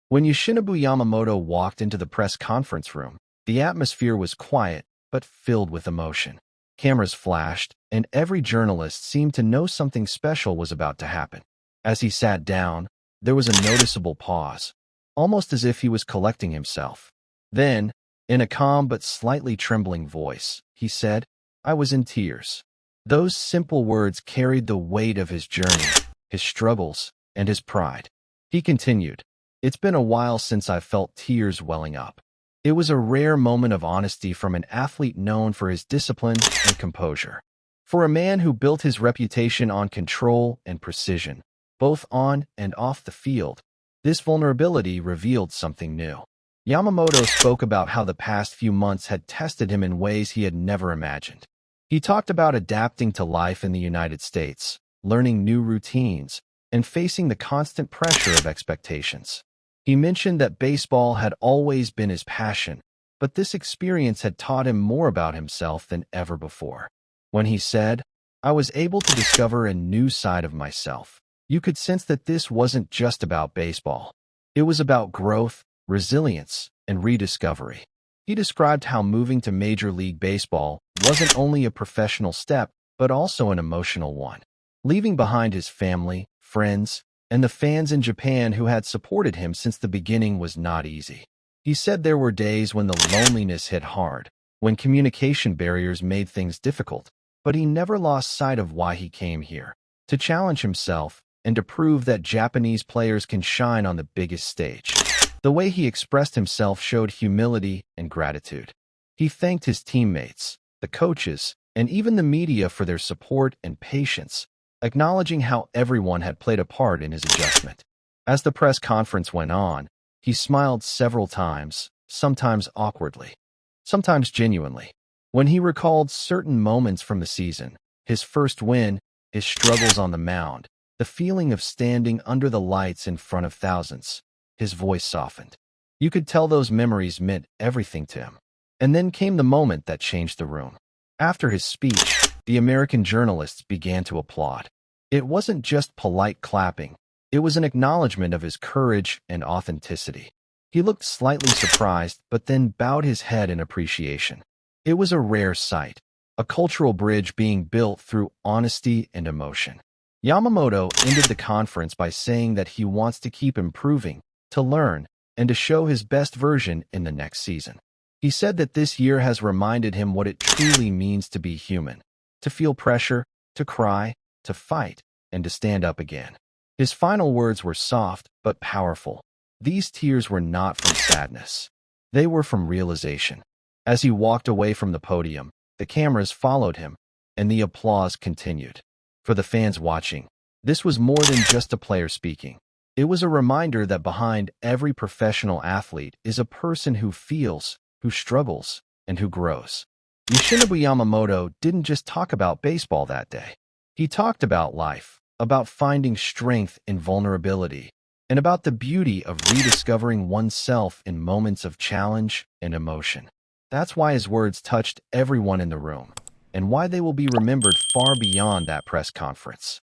When Yoshinobu Yamamoto walked into the press conference room, the atmosphere was quiet but filled with emotion. Cameras flashed, and every journalist seemed to know something special was about to happen. As he sat down, there was a noticeable pause, almost as if he was collecting himself. Then, in a calm but slightly trembling voice, he said, "I was in tears." Those simple words carried the weight of his journey, his struggles, and his pride. He continued, "It's been a while since I felt tears welling up." It was a rare moment of honesty from an athlete known for his discipline and composure. For a man who built his reputation on control and precision, both on and off the field, this vulnerability revealed something new. Yamamoto spoke about how the past few months had tested him in ways he had never imagined. He talked about adapting to life in the United States, learning new routines, and facing the constant pressure of expectations. He mentioned that baseball had always been his passion, but this experience had taught him more about himself than ever before. When he said, "I was able to discover a new side of myself," you could sense that this wasn't just about baseball. It was about growth, resilience, and rediscovery. He described how moving to Major League Baseball wasn't only a professional step, but also an emotional one. Leaving behind his family, friends, and the fans in Japan who had supported him since the beginning was not easy. He said there were days when the loneliness hit hard, when communication barriers made things difficult, but he never lost sight of why he came here: to challenge himself and to prove that Japanese players can shine on the biggest stage. The way he expressed himself showed humility and gratitude. He thanked his teammates, the coaches, and even the media for their support and patience, acknowledging how everyone had played a part in his adjustment. As the press conference went on, he smiled several times, sometimes awkwardly, sometimes genuinely. When he recalled certain moments from the season, his first win, his struggles on the mound, the feeling of standing under the lights in front of thousands, his voice softened. You could tell those memories meant everything to him. And then came the moment that changed the room. After his speech, the American journalists began to applaud. It wasn't just polite clapping. It was an acknowledgement of his courage and authenticity. He looked slightly surprised, but then bowed his head in appreciation. It was a rare sight, a cultural bridge being built through honesty and emotion. Yamamoto ended the conference by saying that he wants to keep improving, to learn, and to show his best version in the next season. He said that this year has reminded him what it truly means to be human, to feel pressure, to cry, to fight, and to stand up again. His final words were soft but powerful. These tears were not from sadness. They were from realization. As he walked away from the podium, the cameras followed him, and the applause continued. For the fans watching, this was more than just a player speaking. It was a reminder that behind every professional athlete is a person who feels, who struggles, and who grows. Yoshinobu Yamamoto didn't just talk about baseball that day. He talked about life, about finding strength in vulnerability, and about the beauty of rediscovering oneself in moments of challenge and emotion. That's why his words touched everyone in the room, and why they will be remembered far beyond that press conference.